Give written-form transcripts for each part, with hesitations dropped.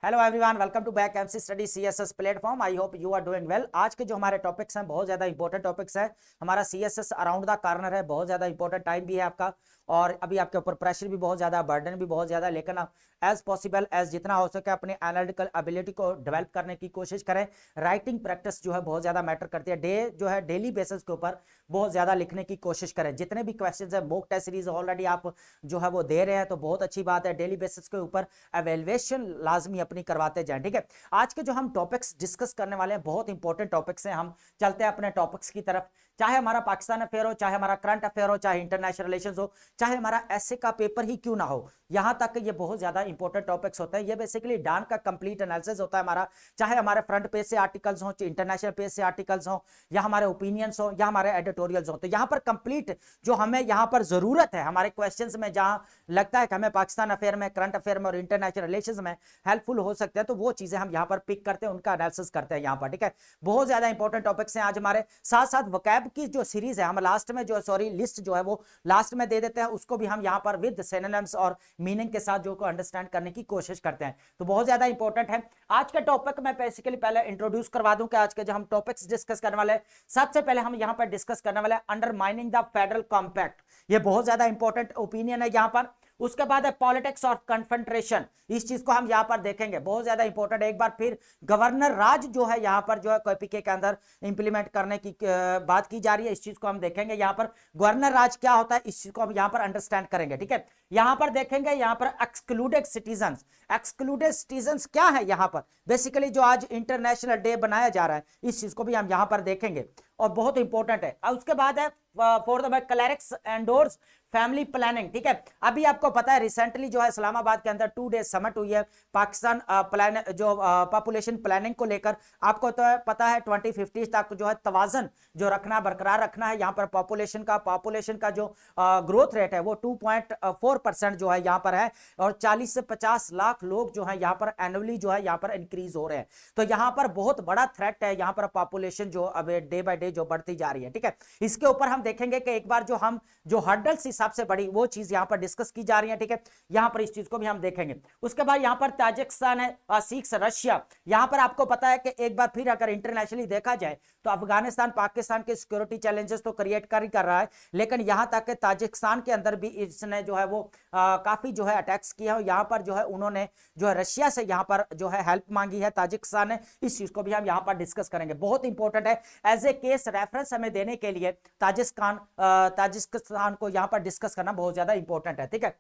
Hello everyone, welcome to back MC study CSS platform. I hope you are doing well. आज के जो हमारे topics हैं बहुत ज्यादा इंपॉर्टेंट टॉपिक्स हैं। हमारा सीएसएस अराउंड द कॉर्नर है, बहुत ज्यादा इंपॉर्टेंट टाइम भी है आपका, और अभी आपके ऊपर प्रेशर भी बहुत ज्यादा, बर्डन भी बहुत ज्यादा, लेकिन आप एज पॉसिबल एज जितना हो सके अपनी एनालिटिकल एबिलिटी को डेवलप करने की कोशिश करें। राइटिंग प्रैक्टिस जो है बहुत ज्यादा मैटर करती है। डे जो है डेली बेसिस के ऊपर बहुत ज्यादा लिखने की कोशिश करें। जितने भी क्वेश्चन है, मॉक टेस्ट सीरीज ऑलरेडी आप जो है वो दे रहे हैं तो बहुत अच्छी बात है। डेली बेसिस के ऊपर एवेल्युएशन लाजमी अपनी करवाते जाएं, ठीक है। आज के जो हम टॉपिक्स डिस्कस करने वाले हैं बहुत इंपॉर्टेंट टॉपिक्स हैं। हम चलते हैं अपने टॉपिक्स की तरफ। चाहे हमारा पाकिस्तान अफेयर हो, चाहे हमारा करंट अफेयर हो, चाहे इंटरनेशनल रिलेशंस हो, चाहे हमारा एसए का पेपर ही क्यों ना हो, यहां तक ये बहुत ज्यादा इंपॉर्टेंट टॉपिक्स होते हैं। ये बेसिकली डान का कंप्लीट एनालिसिस होता है हमारा। चाहे हमारे फ्रंट पेज से आर्टिकल्स हो, इंटरनेशनल पेज से आर्टिकल्स हो, या हमारे ओपिनियंस हो, या हमारे एडिटोरियल्स हो, तो यहां पर कंप्लीट जो हमें यहां पर जरूरत है हमारे क्वेश्चंस में, जहां लगता है कि हमें पाकिस्तान अफेयर में, करंट अफेयर में और इंटरनेशनल रिलेशंस में हेल्पफुल हो सकते हैं, तो वो चीजें हम यहां पर पिक करते हैं, उनका एनालिसिस करते हैं यहां पर, ठीक है। बहुत ज्यादा इंपॉर्टेंट टॉपिक्स हैं आज हमारे। साथ साथ वोकैब की जो सीरीज है हम लास्ट में जो सॉरी लिस्ट जो है वो लास्ट में दे देते हैं, उसको भी हम यहां पर विद सिनोनिम्स और मीनिंग के साथ जो को अंडरस्टैंड करने की कोशिश करते हैं, तो बहुत ज्यादा इंपॉर्टेंट है। आज के टॉपिक में बेसिकली पहले इंट्रोड्यूस करवा दूं कि आज के जो हम टॉपिक्स डिस्कस करने वाले हैं, सबसे पहले हम यहां पर डिस्कस करने वाले हैं अंडरमाइनिंग द फेडरल कॉम्पैक्ट। ये बहुत ज्यादा इंपॉर्टेंट ओपिनियन है यहां पर। उसके बाद है पॉलिटिक्स ऑफ कन्फ्रंट्रेशन, इस चीज को हम यहां पर देखेंगे, बहुत ज्यादा इंपॉर्टेंट है। एक बार फिर गवर्नर राज जो है यहां पर जो है केपीके के अंदर इंप्लीमेंट करने की बात की जा रही है, इस चीज को हम देखेंगे। यहां पर गवर्नर राज क्या होता है, इस चीज को हम यहां पर अंडरस्टैंड करेंगे, ठीक है। यहां पर देखेंगे यहां पर एक्सक्लूडेड सिटीजन्स, एक्सक्लूडेड सिटीजन्स क्या है यहां पर, बेसिकली जो आज इंटरनेशनल डे बनाया जा रहा है, इस चीज को भी हम यहां पर देखेंगे और बहुत इंपॉर्टेंट है। उसके बाद है for the clerics endorse family planning, ठीक है। अभी आपको पता है रिसेंटली जो है इस्लामाबाद के अंदर 2 डेज समिट हुई है पाकिस्तान प्लान जो पॉपुलेशन प्लानिंग को लेकर। आपको तो पता है 2050 तक जो है तवाजन जो रखना, बरकरार रखना है। यहाँ पर पॉपुलेशन का जो ग्रोथ रेट है वो 2.4% जो है यहाँ पर है, और 40 से 50 लाख लोग जो है यहाँ पर एनुअली जो है यहाँ पर इंक्रीज हो रहे हैं। तो यहाँ पर बहुत बड़ा थ्रेट है, यहाँ पर पॉपुलेशन जो अब डे बाय डे जो बढ़ती जा रही है, ठीक है। इसके ऊपर हम देखेंगे कि एक बार जो हर्डल्स सबसे बड़ी वो चीज यहां पर डिस्कस की जा रही है, ठीक है। यहां पर इस चीज को भी हम देखेंगे। उसके बाद यहां पर ताजिकिस्तान है, सिक्स रशिया। यहां पर आपको पता है कि एक बार फिर अगर इंटरनेशनली देखा जाए तो अफगानिस्तान पाकिस्तान के सिक्योरिटी चैलेंजेस तो क्रिएट कर रहा है, लेकिन यहां तक कि ताजिकिस्तान के अंदर भी इसने जो है वो काफी जो है अटैक्स किया है। यहां पर जो है उन्होंने जो है रशिया से यहां पर जो है हेल्प मांगी है ताजिकिस्तान ने, इस चीज को भी हम यहां पर डिस्कस करेंगे। बहुत इंपॉर्टेंट है, एज ए केस रेफरेंस हमें देने के लिए ताजिकिस्तान को यहां पर डिस्कस करना बहुत ज्यादा इंपॉर्टेंट है, ठीक है।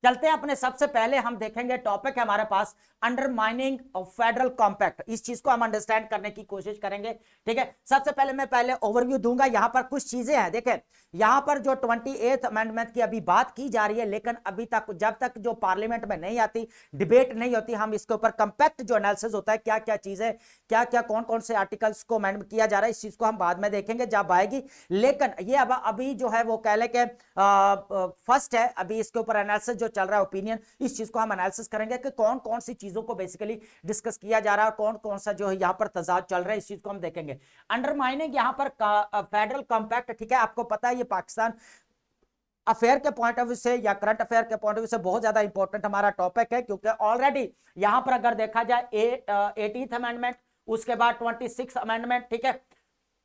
चलते हैं अपने, सबसे पहले हम देखेंगे टॉपिक है हमारे पास अंडरमाइनिंग ऑफ फेडरल कॉम्पैक्ट। इस चीज को हम अंडरस्टैंड करने की कोशिश करेंगे, ठीक है। सबसे पहले मैं ओवरव्यू दूंगा। यहां पर कुछ चीजें हैं, देखें यहां पर जो 28th अमेंडमेंट की अभी बात की जा रही है, लेकिन अभी तक जब तक जो पार्लियामेंट में नहीं आती, डिबेट नहीं होती, हम इसके ऊपर कंपैक्ट जो एनालिसिस होता है, क्या क्या चीजें, क्या क्या कौन कौन से आर्टिकल्स को अमेंड किया जा रहा है, इस चीज को हम बाद में देखेंगे जब आएगी। लेकिन ये अब अभी जो है वो कह ले के फर्स्ट है, अभी इसके ऊपर एनालिसिस जो चल रहा है, ओपिनियन, इस चीज को हम एनालिसिस करेंगे कि कौन कौन सी चीजों को बेसिकली डिस्कस किया जा रहा है और कौन कौन सा जो है यहां पर तजाद चल रहा है, इस चीज को हम देखेंगे। अंडरमाइनिंग यहां पर फेडरल कॉम्पैक्ट, ठीक है। आपको पता है ये पाकिस्तान अफेयर के पॉइंट ऑफ व्यू से या करंट अफेयर के पॉइंट ऑफ व्यू से बहुत ज्यादा इंपॉर्टेंट हमारा टॉपिक है, क्योंकि ऑलरेडी यहां पर अगर देखा जाए 18th अमेंडमेंट, उसके बाद 26th अमेंडमेंट, ठीक है,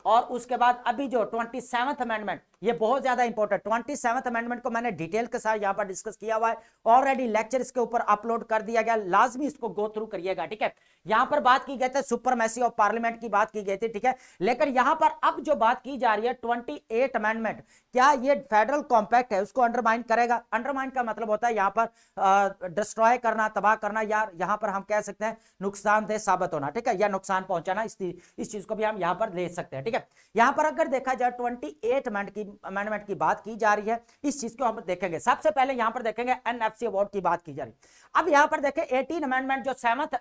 और उसके बाद अभी जो 27th अमेंडमेंट, ये बहुत ज्यादा इंपॉर्टेंट। 27th अमेंडमेंट को मैंने डिटेल के साथ यहां पर डिस्कस किया हुआ है, ऑलरेडी लेक्चर इसके ऊपर अपलोड कर दिया गया, लाजमी इसको गो थ्रू करिएगा, ठीक है। यहां पर बात की गई थी सुपरमेसी ऑफ पार्लियामेंट की बात की गई थी, ठीक है। लेकिन यहां पर अब जो बात की जा रही है 28 अमेंडमेंट, क्या ये फेडरल कॉम्पैक्ट है उसको अंडरमाइन करेगा? अंडरमाइन का मतलब होता है यहां पर डिस्ट्रॉय करना, तबाह करना, या यहां पर हम कह सकते हैं नुकसानदेह साबित होना, ठीक है, या नुकसान पहुंचाना, इस चीज को भी हम यहां पर ले सकते हैं, ठीक है। यहां पर अगर देखा जाए 28 अमेंडमेंट की बात की जा रही है, इस चीज को हम देखेंगे। सबसे पहले यहां पर देखेंगे एनएफसी अवार्ड की बात की जा रही है। अब यहां पर देखें 18 अमेंडमेंट जो 7th,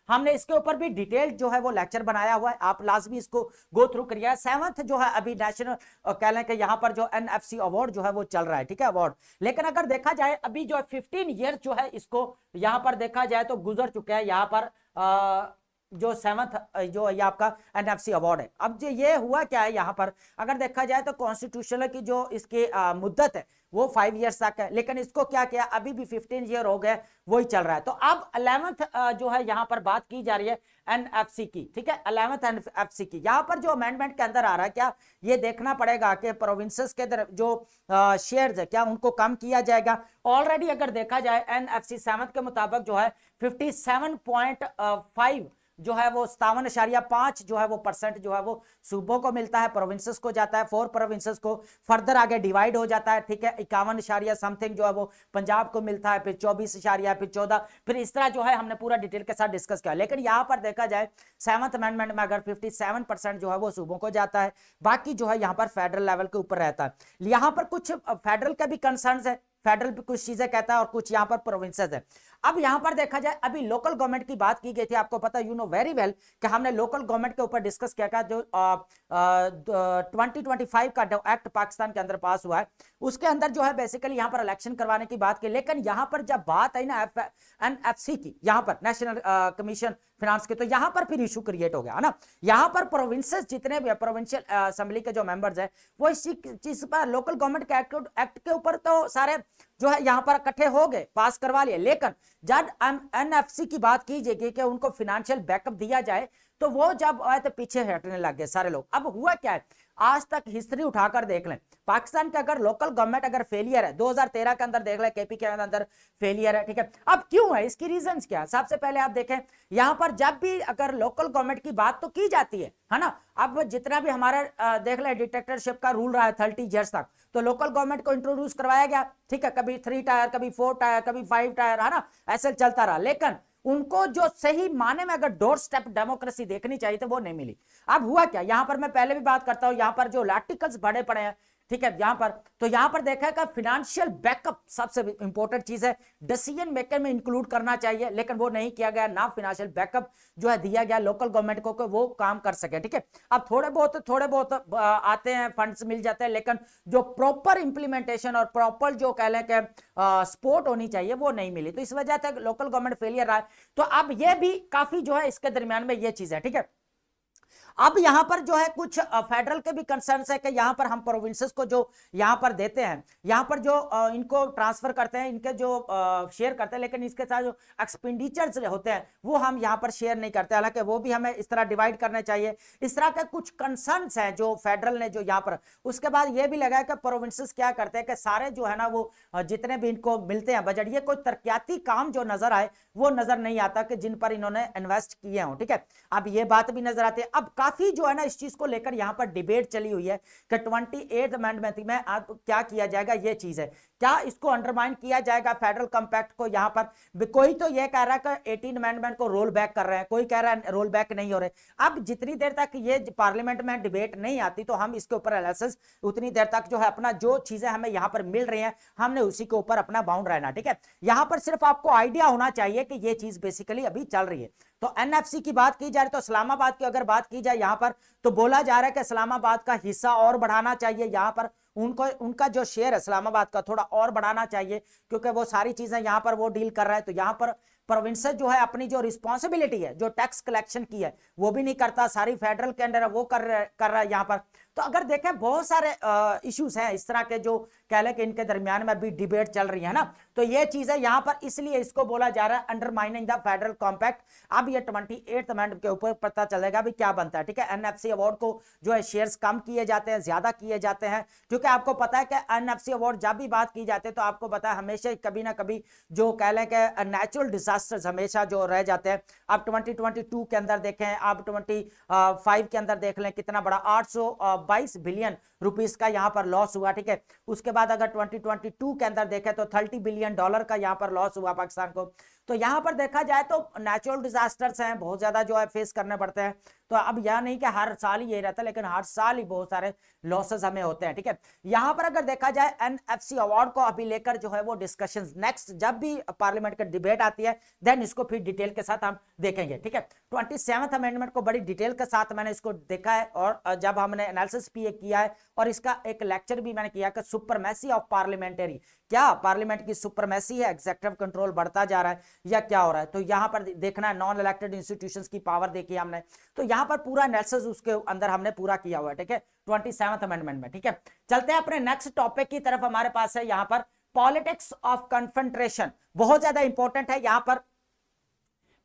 हमने इसके ऊपर भी डिटेल जो है वो लेक्चर बनाया हुआ है, आप लाजमी इसको गो थ्रू करिए। 7th जो है अभी नेशनल कह लें कि यहां पर जो एनएफसी अवार्ड जो है वो चल रहा है, ठीक है, अवार्ड। लेकिन अगर देखा जाए अभी जो 15 ईयर जो है इसको यहां पर देखा जाए तो गुजर चुके हैं, यहां पर जो 7th जो ये आपका एनएफसी अवार्ड है। अब जो ये हुआ क्या है यहाँ पर, अगर देखा जाए तो कॉन्स्टिट्यूशनल की जो इसकी मुद्दत है वो 5 इयर्स तक है, लेकिन इसको क्या किया, अभी भी 15 ईयर हो गए, वही चल रहा है। तो अब 11th जो है यहाँ पर बात की जा रही है एनएफसी की, ठीक है, 11th एनएफसी की। यहाँ पर जो अमेंडमेंट के अंदर आ रहा है, क्या ये देखना पड़ेगा कि प्रोविंसेस के जो शेयर्स है क्या उनको कम किया जाएगा। ऑलरेडी अगर देखा जाए एनएफसी 7 के मुताबिक जो है 57.5 जो है वो 57.5 जो है वो परसेंट जो है वो सूबों को मिलता है, प्रोविंसेस को जाता है, 4 प्रोविंसेस को फर्दर आगे डिवाइड हो जाता है, ठीक है, 51 समथिंग जो है वो पंजाब को मिलता है, फिर 24 फिर 14, फिर इस तरह जो है हमने पूरा डिटेल के साथ डिस्कस किया। लेकिन यहां पर देखा जाए 7th अमेंडमेंट में अगर 57% जो है वो सूबों को जाता है, बाकी जो है यहां पर फेडरल लेवल के ऊपर रहता है। यहां पर कुछ फेडरल का भी कंसर्न्स है, फेडरल भी कुछ चीजें कहता है और कुछ यहां पर प्रोविंसेस है। अब यहां पर देखा जाए अभी लोकल गवर्नमेंट की बात की गई थी, आपको पता, यू नो वेरी वेल कि हमने लोकल गवर्नमेंट के ऊपर डिस्कस किया था, जो 2025 का जो एक्ट पाकिस्तान के अंदर पास हुआ है उसके अंदर जो है बेसिकली यहां पर इलेक्शन करवाने की बात की। लेकिन यहां पर जब बात आई ना एनएफसी की, यहां पर नेशनल कमीशन फिनांस के, तो यहां पर फिर इशू क्रिएट हो गया है ना। यहां पर प्रोविंसेस जितने भी प्रोविंशियल असेंबली के जो मेंबर्स हैं वो इस चीज पर लोकल गवर्नमेंट के एक्ट के ऊपर तो सारे जो है यहां पर इकट्ठे हो गए, पास करवा लिए। लेकिन जब एनएफसी की बात की जाएगी कि उनको फाइनेंशियल बैकअप दिया जाए, तो वो जब आए तो पीछे हटने लग गए सारे लोग। अब हुआ क्या है, आज तक हिस्ट्री उठाकर देख लें, पाकिस्तान का अगर लोकल गवर्नमेंट अगर फेलियर है, 2013 के अंदर देख लें केपी के अंदर फेलियर है, ठीक है। अब क्यों है, इसकी रीजंस क्या है? सबसे पहले आप देखें यहां पर जब भी अगर लोकल गवर्नमेंट की बात तो की जाती है ना। अब जितना भी हमारा देख लें डिक्टेटरशिप का रूल रहा है 30 ईयर्स तक, तो लोकल गवर्नमेंट को इंट्रोड्यूस करवाया गया, ठीक है, कभी 3 टायर, कभी 4 टायर, कभी 5 टायर, है ना, ऐसे चलता रहा। लेकिन उनको जो सही माने में अगर डोर स्टेप डेमोक्रेसी देखनी चाहिए तो वो नहीं मिली। अब हुआ क्या, यहां पर मैं पहले भी बात करता हूं, यहां पर जो आर्टिकल्स बड़े पड़े हैं, ठीक है, यहां पर तो यहां पर देखा है फाइनेंशियल बैकअप सबसे इंपॉर्टेंट चीज है, डिसीजन मेकर में इंक्लूड करना चाहिए, लेकिन वो नहीं किया गया, ना फाइनेंशियल बैकअप जो है दिया गया लोकल गवर्नमेंट को वो काम कर सके, ठीक है। अब थोड़े बहुत आते हैं, फंड्स मिल जाते हैं, लेकिन जो प्रॉपर इंप्लीमेंटेशन और प्रॉपर जो कह लें कि सपोर्ट होनी चाहिए वो नहीं मिली, तो इस वजह से लोकल गवर्नमेंट फेलियर रहा है। तो अब ये भी काफी जो है इसके दरमियान में ये चीज है, ठीक है। अब यहां पर जो है कुछ फेडरल के भी कंसर्न्स है कि यहां पर हम प्रोविंसेस को जो यहां पर देते हैं, यहां पर जो इनको ट्रांसफर करते हैं, इनके जो शेयर करते हैं, लेकिन इसके साथ जो एक्सपेंडिचर्स होते हैं वो हम यहां पर शेयर नहीं करते, हालांकि वो भी हमें इस तरह डिवाइड करने चाहिए। इस तरह के कुछ कंसर्न्स हैं जो फेडरल ने जो यहां पर। उसके बाद ये भी लगा कि प्रोविंसेस क्या करते हैं कि सारे जो है ना वो जितने भी इनको मिलते हैं बजट, ये कोई तरक्याती काम जो नजर आए वो नजर नहीं आता कि जिन पर इन्होंने इन्वेस्ट किए हों, ठीक है। अब ये बात भी नजर आती है। अब काफी जो है ना इस चीज को लेकर यहां पर डिबेट चली हुई है कि 28th अमेंडमेंट में क्या किया जाएगा, ये चीज है, क्या इसको अंडरमाइन किया जाएगा फेडरल कंपैक्ट को। यहां पर कोई तो ये कह रहा है कि 18 अमेंडमेंट को रोल बैक कर रहे हैं, कोई कह रहा है रोल बैक नहीं हो रहे। अब जितनी देर तक ये पार्लियामेंट में डिबेट नहीं आती तो हम इसके ऊपर एनालिसिस उतनी देर तक जो है अपना जो चीजें हमें यहां पर मिल रही हैं हमने उसी के ऊपर अपना बाउंड रहना, ठीक है। यहां पर सिर्फ आपको आइडिया होना चाहिए कि ये चीज बेसिकली अभी चल रही है। तो एनएफसी की बात की जाए तो इस्लामाबाद की अगर बात की जाए यहां पर, तो बोला जा रहा है कि इस्लामाबाद का हिस्सा और बढ़ाना चाहिए, यहां पर उनको उनका जो शेयर है इस्लामाबाद का थोड़ा और बढ़ाना चाहिए, क्योंकि वो सारी चीजें यहां पर वो डील कर रहा है। तो यहां पर प्रोविंसेस जो है अपनी जो रिस्पॉन्सिबिलिटी है जो टैक्स कलेक्शन की है वो भी नहीं करता, सारी फेडरल के अंडर वो कर रहा है यहां पर। तो अगर देखें बहुत सारे इश्यूज हैं इस तरह के जो कह लें कि इनके दरमियान में अभी डिबेट चल रही है ना, तो ये चीज है यहां पर, इसलिए इसको बोला जा रहा है अंडरमाइनिंग द फेडरल कॉम्पैक्ट। अब ये 28th अमेंडमेंट के ऊपर पता चलेगा भी क्या बनता है, ठीक है। एनएफसी अवार्ड को जो है शेयर्स कम किए जाते हैं, ज्यादा किए जाते हैं, क्योंकि आपको पता है कि एनएफसी अवार्ड जब भी बात की जाती है तो आपको पता है हमेशा कभी ना कभी जो कह लें कि नेचुरल डिजास्टर्स हमेशा जो रह जाते हैं। आप 2022 के अंदर देखें, आप 25 के अंदर देख लें कितना बड़ा 822 बिलियन रुपीस का यहां पर लॉस हुआ, ठीक है। उसके बाद अगर 2022 के अंदर देखें तो $30 बिलियन का यहां पर लॉस हुआ पाकिस्तान को। तो यहां पर देखा जाए तो नेचुरल डिजास्टर्स हैं बहुत ज्यादा जो है फेस करने पड़ते हैं। तो अब यह नहीं कि हर साल ही ये रहता है, लेकिन हर साल ही बहुत सारे लॉसेस हमें होते हैं, ठीक है। यहाँ पर अगर देखा जाए एनएफसी अवार्ड को अभी लेकर जो है वो डिस्कशंस नेक्स्ट जब भी पार्लियामेंट का डिबेट आती है देन इसको फिर डिटेल के साथ हम देखेंगे, ठीक है। 27th अमेंडमेंट को बड़ी डिटेल के साथ मैंने इसको देखा है और जब हमने एनालिसिस भी किया है और इसका एक लेक्चर भी मैंने किया कि सुपरमेसी ऑफ पार्लियामेंटरी, क्या पार्लियामेंट की सुपरमेसी है, एग्जीक्यूटिव कंट्रोल बढ़ता जा रहा है या क्या हो रहा है। तो यहां पर देखना है नॉन इलेक्टेड इंस्टीट्यूशंस की पावर देखी हमने, तो यहां पर पूरा एनालिसिस उसके अंदर हमने पूरा किया हुआ है, ठीक है, 27th अमेंडमेंट में, ठीक है। चलते हैं अपने नेक्स्ट टॉपिक की तरफ। हमारे पास है यहां पर पॉलिटिक्स ऑफ कन्फ्रंट्रेशन, बहुत ज्यादा इंपॉर्टेंट है। यहां पर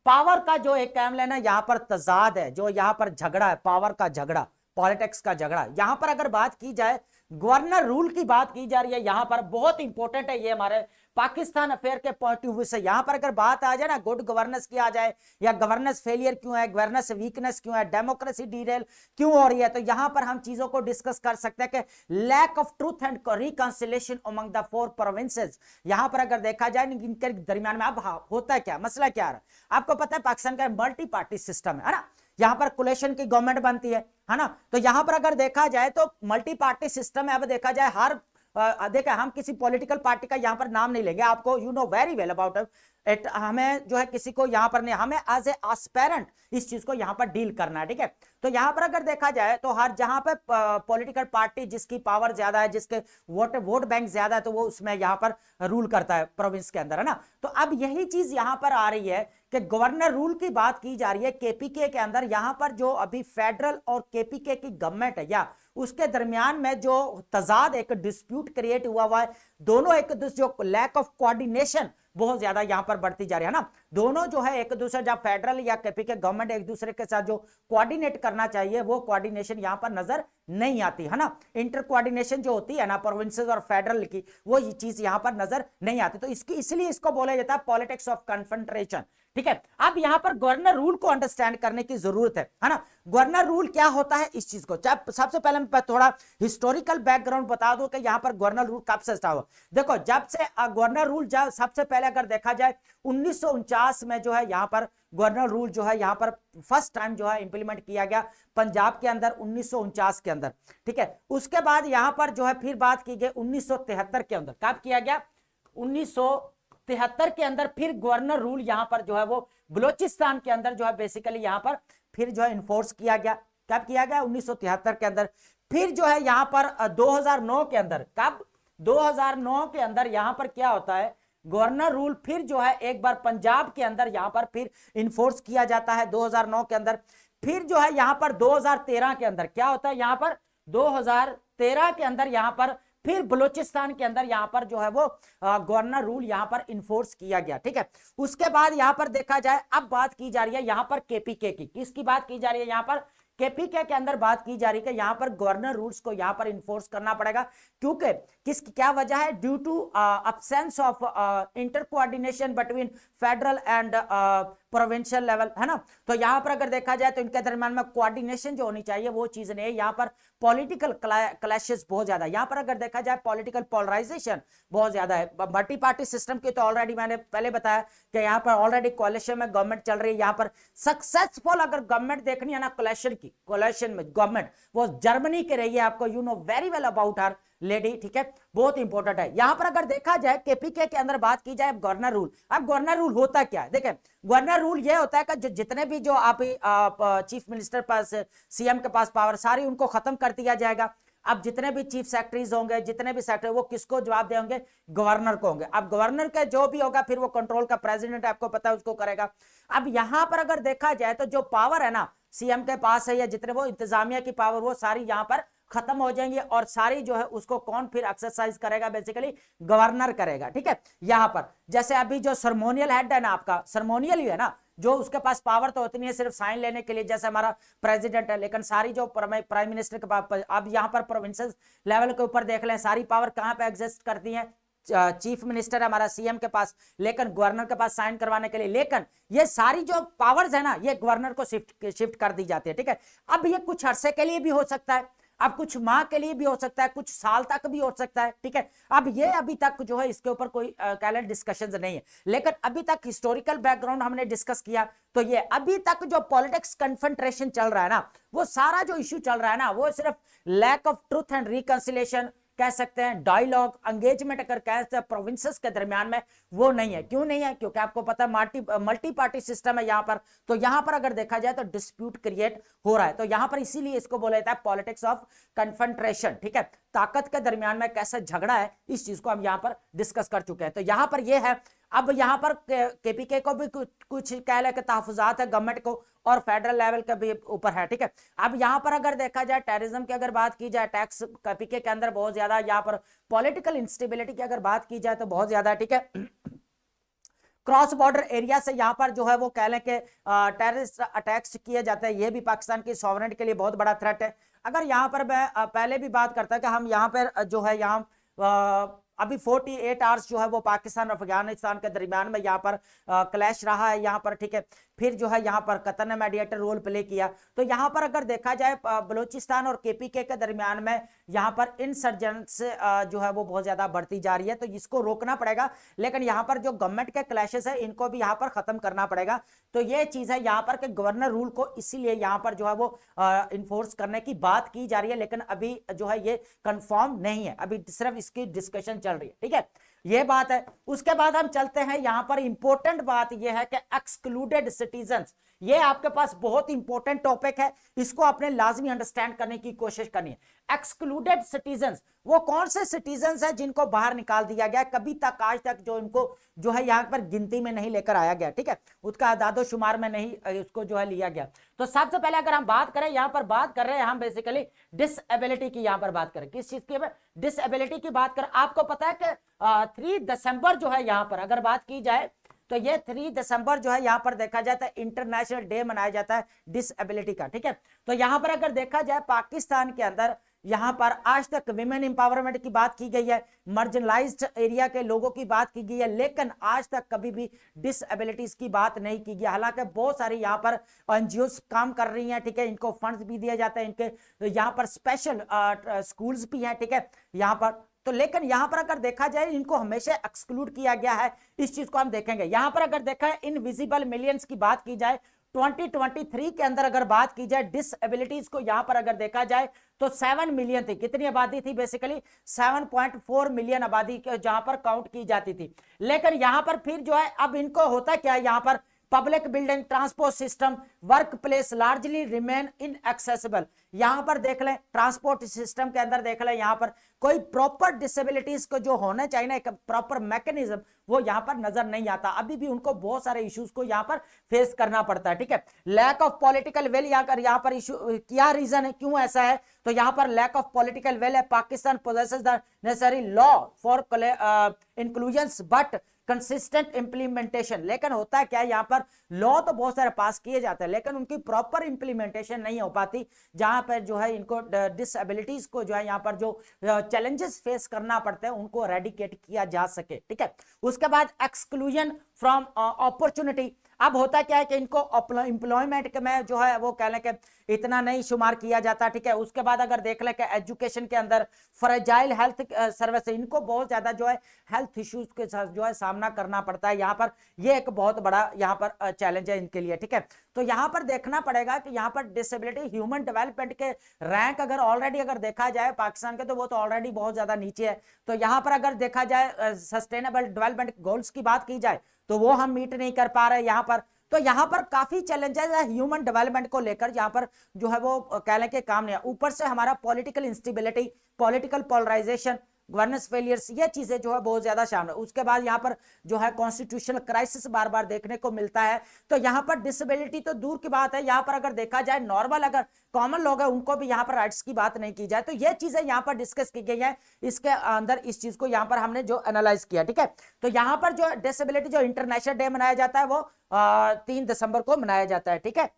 पावर का जो एक काम लेना, यहां पर तजाद है, जो यहां पर झगड़ा है, पावर का झगड़ा, पॉलिटिक्स का झगड़ा। यहां पर अगर बात की जाए गवर्नर रूल की बात की जा रही है, यहां पर बहुत इंपॉर्टेंट है ये हमारे पाकिस्तान अफेयर के पॉइंट ऑफ व्यू से। यहां पर अगर बात आ जाए ना गुड गवर्नेंस की आ जाए या गवर्नेंस फेलियर क्यों है, गवर्नेंस वीकनेस क्यों है, डेमोक्रेसी डीरेल क्यों हो रही है, तो यहां पर हम चीजों को डिस्कस कर सकते हैं कि lack of truth and reconciliation among the 4 provinces. यहां पर अगर देखा जाए इनके दरमियान में अब होता है क्या, मसला क्या है, आपको पता है पाकिस्तान का मल्टी पार्टी सिस्टम है ना, यहां पर कोलेशन की गवर्नमेंट बनती है ना। तो यहां पर अगर देखा जाए तो मल्टी पार्टी सिस्टम है। अब देखा जाए हर देखा, हम किसी पॉलिटिकल पार्टी का यहां पर नाम नहीं लेंगे, आपको you know very well about it, हमें जो है किसी को यहां पर नहीं, हमें एज ए एस्पेरेंट इस चीज को यहां पर डील करना है, ठीक है। तो यहां पर अगर देखा जाए तो हर जहां पे पॉलिटिकल पार्टी जिसकी पावर ज्यादा है, जिसके वोट बैंक ज्यादा है, तो वो उसमें यहां पर रूल करता है प्रोविंस के अंदर, है ना। तो अब यही चीज यहां पर आ रही है कि गवर्नर रूल की बात की जा रही है केपीके के अंदर। यहां पर जो अभी फेडरल और केपीके की गवर्नमेंट है या उसके दरमियान में जो तजाद एक डिस्प्यूट क्रिएट हुआ है, दोनों एक दूसरे जो लैक ऑफ कोऑर्डिनेशन बहुत ज्यादा यहां पर बढ़ती जा रही है ना। दोनों जो है एक दूसरे, जब फेडरल या केपीके गवर्नमेंट एक दूसरे के साथ जो कोऑर्डिनेट करना चाहिए वो कोऑर्डिनेशन यहां पर नजर नहीं आती है ना। इंटर कोऑर्डिनेशन जो होती है ना प्रोविंसेस और फेडरल की, वो ये चीज यहां पर नजर नहीं आती। तो इसकी इसलिए इसको बोला जाता है पॉलिटिक्स ऑफ कन्फ्रंट्रेशन, ठीक है। अब यहां पर गवर्नर रूल को अंडरस्टैंड करने की जरूरत है ना। गवर्नर रूल क्या होता है इस चीज को, सबसे पहले मैं थोड़ा हिस्टोरिकल बैकग्राउंड बता दूं कि यहां पर गवर्नर रूल कब से स्टार्ट हुआ। देखो, जब से गवर्नर रूल जब सबसे पहले अगर देखा जाए 1949 में जो है यहां पर गवर्नर रूल जो है यहां पर फर्स्ट टाइम जो है इंप्लीमेंट किया गया पंजाब के अंदर 1949 के अंदर, ठीक है। उसके बाद यहां पर जो है फिर बात की गई 1973 के अंदर, कब किया गया 1973 के अंदर फिर गवर्नर रूल यहां पर जो है वो बलोचिस्तान के अंदर जो है बेसिकली यहां पर फिर जो है इन्फोर्स किया गया। कब किया गया 1973 के अंदर। फिर जो है यहां पर 2009 के अंदर, कब 2009 के अंदर यहां पर क्या होता है गवर्नर रूल फिर जो है एक बार पंजाब के अंदर यहां पर फिर इन्फोर्स किया जाता है 2009 के अंदर। फिर जो है यहां पर 2013 के अंदर क्या होता है, यहां पर 2013 के अंदर यहां पर फिर बलूचिस्तान के अंदर यहां पर जो है वो गवर्नर रूल यहां पर इन्फोर्स किया गया, ठीक है। उसके बाद यहां पर देखा जाए अब बात की जा रही है यहां पर केपीके की, किसकी बात की जा रही है यहां पर केपीके के अंदर बात की जा रही है कि यहां पर गवर्नर रूल्स को यहां पर इन्फोर्स करना पड़ेगा, क्योंकि किसकी क्या वजह है, due to absence of inter coordination between federal and provincial level, है ना। तो यहां पर अगर देखा जाए तो इनके दरमियान में कोऑर्डिनेशन जो होनी चाहिए वो चीज नहीं है। यहां पर पॉलिटिकल क्लैशेस बहुत ज्यादा, यहां पर अगर देखा जाए पॉलिटिकल पोलराइजेशन बहुत ज्यादा है। मल्टी पार्टी सिस्टम की तो ऑलरेडी मैंने पहले बताया कि यहां पर ऑलरेडी कोalition में गवर्नमेंट चल रही है। यहां पर सक्सेसफुल अगर गवर्नमेंट देखनी है ना कोalition में गवर्नमेंट, वो जर्मनी की रही है, आपको you know very well about her lady, ठीक है, बहुत इंपॉर्टेंट है। यहां पर अगर देखा जाए केपीके के अंदर बात की जाए गवर्नर रूल, अब गवर्नर रूल होता क्या है, देखें गवर्नर रूल यह होता है कि जितने भी जो आप चीफ मिनिस्टर पास सीएम के पास पावर सारी उनको खत्म कर दिया जाएगा। अब जितने भी चीफ सेक्रेटरीज होंगे, जितने भी सेक्रेटरी, वो किसको जवाब देंगे, गवर्नर को होंगे। अब गवर्नर का जो भी होगा फिर वो कंट्रोल का प्रेसिडेंट आपको पता है उसको करेगा। अब यहां पर अगर देखा जाए तो जो पावर है ना सीएम के पास है या जितने वो इंतजामिया की पावर वो सारी यहां पर खत्म हो जाएंगे और सारी जो है उसको कौन फिर एक्सरसाइज करेगा, बेसिकली गवर्नर करेगा, ठीक है। यहां पर जैसे अभी जो सर्मोनियल हेड है ना आपका, सर्मोनियल ही है ना, जो उसके पास पावर तो होती नहीं है सिर्फ साइन लेने के लिए, जैसे हमारा प्रेसिडेंट है, लेकिन सारी जो प्राइम मिनिस्टर के पास, अब यहां पर प्रोविंसेस लेवल के ऊपर देख लें सारी पावर कहां पे एग्जिस्ट करती है, चीफ मिनिस्टर है हमारा सीएम के पास, लेकिन गवर्नर के पास साइन करवाने के लिए, लेकिन ये सारी जो पावर्स है ना ये गवर्नर को शिफ्ट कर दी जाती है, ठीक है। अब ये कुछ अरसे के लिए भी हो सकता है, अब कुछ माह के लिए भी हो सकता है, कुछ साल तक भी हो सकता है, ठीक है। अब ये अभी तक जो है इसके ऊपर कोई कैलेंडर डिस्कशन नहीं है, लेकिन अभी तक हिस्टोरिकल बैकग्राउंड हमने डिस्कस किया। तो ये अभी तक जो पॉलिटिक्स कन्फ्रंट्रेशन चल रहा है ना, वो सारा जो इश्यू चल रहा है ना, वो सिर्फ lack of truth and reconciliation कह सकते हैं, डायलॉग एंगेजमेंट अगर कह सकते हैं प्रोविंसेस के दरमियान में, वो नहीं है। क्यों नहीं है? क्योंकि आपको पता है मल्टी पार्टी सिस्टम है यहाँ पर, तो यहाँ पर अगर देखा जाए तो डिस्प्यूट क्रिएट हो रहा है। तो यहाँ पर इसीलिए इसको बोला जाता है पॉलिटिक्स ऑफ कन्फ्रंट्रेशन, ठीक है। ताकत के दरमियान में कैसा झगड़ा है, इस चीज को हम यहाँ पर डिस्कस कर चुके हैं। तो यहाँ पर यह है, अब यहाँ पर केपीके को भी कुछ कह ले तहफुजात है गवर्नमेंट को, और फेडरल लेवल के भी ऊपर है, ठीक है। अब यहाँ पर अगर देखा जाए टेररिज्म की अगर बात की जाए, टैक्स केपीके के अंदर बहुत ज्यादा, यहाँ पर पॉलिटिकल इंस्टेबिलिटी की अगर बात की जाए तो बहुत ज्यादा, ठीक है। क्रॉस बॉर्डर एरिया से यहाँ पर जो है वो कह लें कि टेररिस्ट अटैक्स किए जाते हैं, ये भी पाकिस्तान की सॉवरेनिटी के लिए बहुत बड़ा थ्रेट है। अगर यहाँ पर मैं पहले भी बात करता कि हम यहाँ पर जो है यहाँ अभी 48 आवर्स जो है वो पाकिस्तान और अफगानिस्तान के दरमियान में यहाँ पर क्लैश रहा है यहाँ पर, ठीक है। फिर जो है यहाँ पर कतर ने मीडिएटर रोल प्ले किया। तो यहाँ पर अगर देखा जाए बलूचिस्तान और केपीके के दरमियान में यहाँ पर इंसर्जेंस जो है वो बहुत ज्यादा बढ़ती जा रही है, तो इसको रोकना पड़ेगा। लेकिन यहाँ पर जो गवर्नमेंट के क्लैशेस है इनको भी यहाँ पर खत्म करना पड़ेगा। तो ये चीज है यहाँ पर कि गवर्नर रूल को इसीलिए यहाँ पर जो है वो इन्फोर्स करने की बात की जा रही है, लेकिन अभी जो है ये कंफर्म नहीं है, अभी सिर्फ इसकी डिस्कशन चल रही है, ठीक है। ये बात है। उसके बाद हम चलते हैं, यहां पर इंपॉर्टेंट बात यह है कि एक्सक्लूडेड सिटीजन्स, ये आपके पास बहुत इंपॉर्टेंट टॉपिक है, इसको आपने लाजमी अंडरस्टैंड करने की कोशिश करनी है। एक्सक्लूडेड सिटीजन्स वो कौन से सिटीजन्स हैं जिनको बाहर निकाल दिया गया, कभी तक आज तक जो इनको जो है यहाँ पर गिनती में नहीं लेकर आया गया, ठीक है, उसका आदादो शुमार में नहीं उसको जो है लिया गया। तो सबसे पहले अगर हम बात करें, यहाँ पर बात कर रहे हैं हम बेसिकली डिसएबिलिटी की, यहाँ पर बात करें किस चीज की, डिसएबिलिटी की बात करें। आपको पता है कि 3 दिसंबर जो है यहाँ पर अगर बात की जाए तो ये 3 दिसंबर जो है यहाँ पर देखा जाता है इंटरनेशनल डे मनाया जाता है डिसएबिलिटी का, ठीक है। तो यहाँ पर अगर देखा जाए पाकिस्तान के अंदर यहाँ पर आज तक विमेन एम्पावरमेंट की बात की गई है, मार्जिनलाइज्ड एरिया के लोगों की बात की गई है, लेकिन आज तक कभी भी डिसएबिलिटीज की बात नहीं की गई। हालांकि बहुत सारी यहाँ पर एनजीओस काम कर रही हैं, ठीक है, इनको फंड्स भी दिए जाते हैं, इनके यहाँ पर स्पेशल स्कूल्स भी हैं, ठीक है, यहाँ पर। तो लेकिन यहां पर अगर देखा जाए इनको हमेशा एक्सक्लूड किया गया है, इस चीज को हम देखेंगे। यहां पर अगर देखा है इनविजिबल मिलियंस की बात की जाए 2023 के अंदर अगर बात की जाए डिसएबिलिटीज को, यहां पर अगर देखा जाए तो 7 मिलियन थी। कितनी आबादी थी? बेसिकली 7.4 मिलियन आबादी जहां पर काउंट की जाती थी। लेकिन यहां पर फिर जो है अब इनको होता क्या है, यहां पर public building, transport system, work place largely remain inaccessible. यहां पर देख लें ट्रांसपोर्ट सिस्टम के अंदर देख लें, यहां पर कोई प्रॉपर डिसेबिलिटीज को जो होना चाहिए ना, एक प्रॉपर मैकेनिज्म, वो यहां पर नजर नहीं आता। अभी भी उनको बहुत सारे इश्यूज को यहां पर फेस करना पड़ता है, ठीक है। लैक ऑफ पॉलिटिकल विल, यहां पर इशू क्या रीजन है, क्यों ऐसा है? तो यहां पर लैक ऑफ पॉलिटिकल विल है। Pakistan possesses the necessary law for inclusion but consistent implementation. लेकिन होता है क्या, यहाँ पर लॉ तो बहुत सारे पास किए जाते हैं, लेकिन उनकी प्रॉपर इंप्लीमेंटेशन नहीं हो पाती, जहां पर जो है इनको डिसएबिलिटीज को जो है यहाँ पर जो चैलेंजेस फेस करना पड़ते हैं उनको रेडिकेट किया जा सके, ठीक है। उसके बाद एक्सक्लूजन फ्रॉम अपॉर्चुनिटी। अब होता क्या है कि इनको एम्प्लॉयमेंट में जो है वो कह लें कि इतना नहीं शुमार किया जाता, ठीक है। उसके बाद अगर देख लें कि एजुकेशन के अंदर फ्रेजाइल हेल्थ सर्विस, इनको बहुत ज्यादा जो है हेल्थ इश्यूज के साथ जो है सामना करना पड़ता है यहाँ पर। ये एक बहुत बड़ा यहाँ पर चैलेंज है इनके लिए, ठीक है। तो यहाँ पर देखना पड़ेगा कि यहाँ पर डिसेबिलिटी ह्यूमन डेवलपमेंट के रैंक अगर ऑलरेडी अगर देखा जाए पाकिस्तान के, तो वो तो ऑलरेडी बहुत ज्यादा नीचे है। तो यहाँ पर अगर देखा जाए सस्टेनेबल डेवलपमेंट गोल्स की बात की जाए तो वो हम मीट नहीं कर पा रहे यहाँ पर। तो यहाँ पर काफी चैलेंजेस है ह्यूमन डेवलपमेंट को लेकर, यहाँ पर जो है वो कह लें कि काम नहीं है। ऊपर से हमारा political instability, political polarisation, governance failures, ये चीजें जो है बहुत ज्यादा शामिल है। उसके बाद यहाँ पर जो है कॉन्स्टिट्यूशनल क्राइसिस बार बार देखने को मिलता है। तो यहाँ पर डिसेबिलिटी तो दूर की बात है, यहाँ पर अगर देखा जाए नॉर्मल अगर कॉमन लोग है उनको भी यहाँ पर राइट्स की बात नहीं की जाए। तो ये चीजें यहाँ पर डिस्कस की गई है, इसके अंदर इस चीज को यहाँ पर हमने जो एनालाइज किया, ठीक है। तो यहाँ पर जो डिसेबिलिटी जो इंटरनेशनल डे मनाया जाता है वो 3 दिसंबर को मनाया जाता है, ठीक है।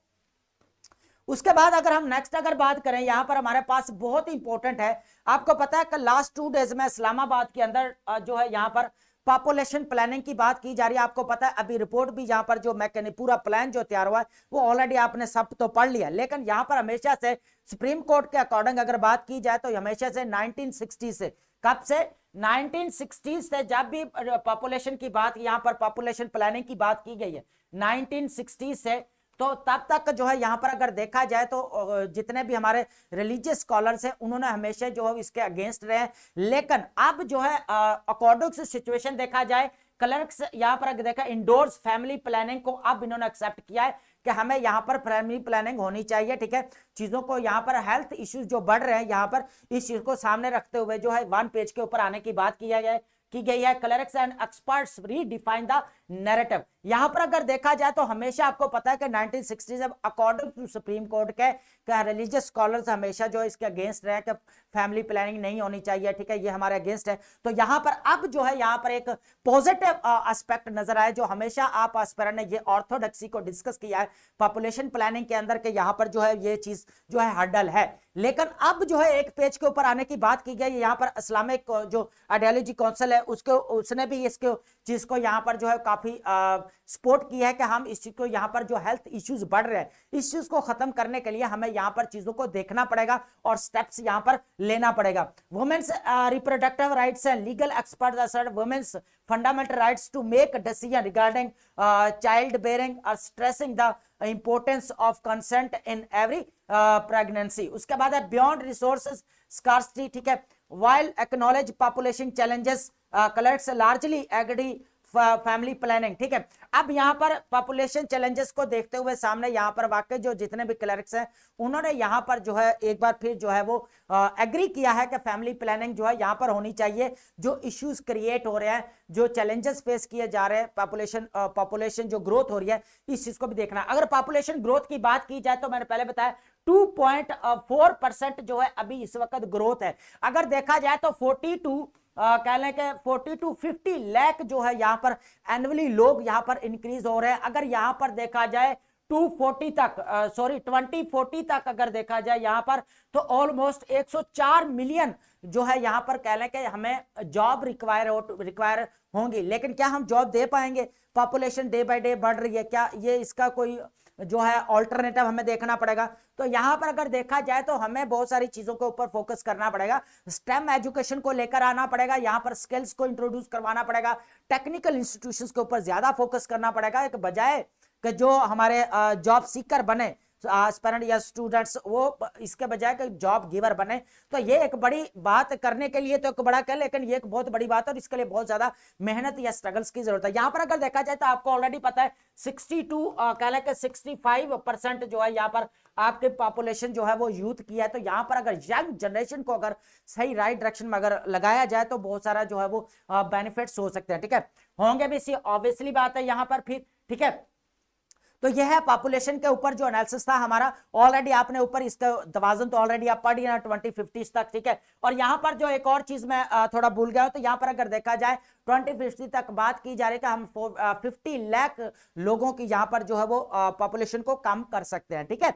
उसके बाद अगर हम नेक्स्ट अगर बात करें, यहां पर हमारे पास बहुत इंपॉर्टेंट है। आपको पता है कि लास्ट 2 डेज में इस्लामाबाद के अंदर जो है यहाँ पर पॉपुलेशन प्लानिंग की बात की जा रही है। आपको पता है अभी रिपोर्ट भी यहाँ पर जो मैकेनिक पूरा प्लान जो तैयार हुआ है वो ऑलरेडी आपने सब तो पढ़ लिया, लेकिन यहाँ पर हमेशा से सुप्रीम कोर्ट के अकॉर्डिंग अगर बात की जाए तो हमेशा से 1960 से, कब से 1960 से जब भी पॉपुलेशन की बात, यहाँ पर पॉपुलेशन प्लानिंग की बात की गई है 1960 से, तो तब तक जो है यहाँ पर अगर देखा जाए तो जितने भी हमारे रिलीजियस स्कॉलर्स हैं उन्होंने हमेशा जो है इसके अगेंस्ट रहे। लेकिन अब जो है अकॉर्डिंग टू सिचुएशन देखा जाए, क्लर्क्स यहाँ पर देखा इंडोर्स फैमिली प्लानिंग को अब इन्होंने एक्सेप्ट किया है कि हमें यहाँ पर फैमिली प्लानिंग होनी चाहिए। ठीक है, चीजों को यहाँ पर हेल्थ इश्यूज जो बढ़ रहे हैं यहाँ पर इस चीज को सामने रखते हुए जो है 1 पेज के ऊपर आने की बात की गई है। Clerks and experts redefine the narrative. यहां पर अगर देखा जाए तो हमेशा आपको पता है कि 1960 से अकॉर्डिंग टू सुप्रीम कोर्ट के रिलीजियस स्कॉलर्स हमेशा जो इसके अगेंस्ट रहे कि फैमिली प्लानिंग नहीं होनी चाहिए। ठीक है, ये हमारे अगेंस्ट है। तो यहां पर अब जो है यहाँ पर एक पॉजिटिव एस्पेक्ट नजर आए, जो हमेशा आप एस्पिरेंट ने ये ऑर्थोडॉक्सी को डिस्कस किया है पॉपुलेशन प्लानिंग के अंदर के यहाँ पर जो है ये चीज जो है हर्डल है। लेकिन अब जो है एक पेज के ऊपर आने की बात की गई, यहाँ पर इस्लामिक जो आइडियोलॉजी काउंसिल है उसने भी इसके चीज को यहाँ पर जो है काफी सपोर्ट किया है कि हम इस चीज को यहाँ पर जो हेल्थ इश्यूज बढ़ रहे हैं इस चीज को खत्म करने के लिए हमें यहाँ पर चीजों को देखना पड़ेगा और स्टेप्स यहाँ पर लेना पड़ेगा। Women's reproductive rights and legal experts assert women's fundamental rights to make decision regarding child bearing और stressing the importance of consent in every pregnancy. उसके बाद है बियॉन्ड रिसोर्सेज स्कार्सिटी। ठीक है, while acknowledge population challenges, clerks largely agree family planning. ठीक है, अब यहाँ पर पॉपुलेशन चैलेंजेस को देखते हुए सामने यहाँ पर वाकई जो जितने भी क्लर्क्स हैं उन्होंने यहाँ पर जो है एक बार फिर जो है वो एग्री किया है कि फैमिली प्लानिंग जो है यहाँ पर होनी चाहिए। जो इश्यूज क्रिएट हो रहे हैं, जो चैलेंजेस फेस किए जा रहे हैं, पॉपुलेशन जो ग्रोथ हो रही है इस चीज को भी देखना। अगर पॉपुलेशन ग्रोथ की बात की जाए तो मैंने पहले बताया 2.4% जो है अभी इस वक्त ग्रोथ है। अगर देखा जाए तो 40 to 50 लाख जो है यहाँ पर एनुअली लोग यहाँ पर इंक्रीज हो रहे हैं। अगर यहाँ पर देखा जाए 2040 तक अगर देखा जाए यहाँ पर तो ऑलमोस्ट 104 मिलियन जो है यहाँ पर कह लें कि हमें जॉब रिक्वायर होंगी। लेकिन क्या हम जॉब दे पाएंगे? पॉपुलेशन डे बाय डे बढ़ रही है, क्या ये इसका कोई जो है ऑल्टरनेटिव हमें देखना पड़ेगा। तो यहां पर अगर देखा जाए तो हमें बहुत सारी चीजों के ऊपर फोकस करना पड़ेगा। स्टेम एजुकेशन को लेकर आना पड़ेगा, यहां पर स्किल्स को इंट्रोड्यूस करवाना पड़ेगा, टेक्निकल इंस्टीट्यूशंस के ऊपर ज्यादा फोकस करना पड़ेगा। एक बजाय कि जो हमारे जॉब सीकर बने एस्पिरेंट या स्टूडेंट्स वो इसके बजाय कि जॉब गिवर बने। तो ये एक बड़ी बात करने के लिए तो एक बड़ा कह, लेकिन ये एक बहुत बड़ी बात है और इसके लिए बहुत ज्यादा मेहनत या स्ट्रगल्स की जरूरत है। यहां पर अगर देखा जाए तो आपको ऑलरेडी पता है 65% जो है यहाँ पर आपके पॉपुलेशन जो है वो यूथ की है। तो यहाँ पर अगर यंग जनरेशन को अगर सही राइट डायरेक्शन में अगर लगाया जाए तो बहुत सारा जो है वो बेनिफिट्स हो सकते हैं। ठीक है, होंगे भी, ऑब्वियसली बात है यहाँ पर फिर। ठीक है, तो यह है पॉपुलेशन के ऊपर जो एनालिसिस था हमारा। ऑलरेडी आपने ऊपर इसका तवाज़ुन तो ऑलरेडी आप पढ़ लिया 2050 तक। ठीक है, और यहां पर जो एक और चीज मैं थोड़ा भूल गया हूं, तो यहां पर अगर देखा जाए 2050 तक बात की जा रही है कि हम 50 लाख लोगों की यहां पर जो है वो पॉपुलेशन को कम कर सकते हैं। ठीक है,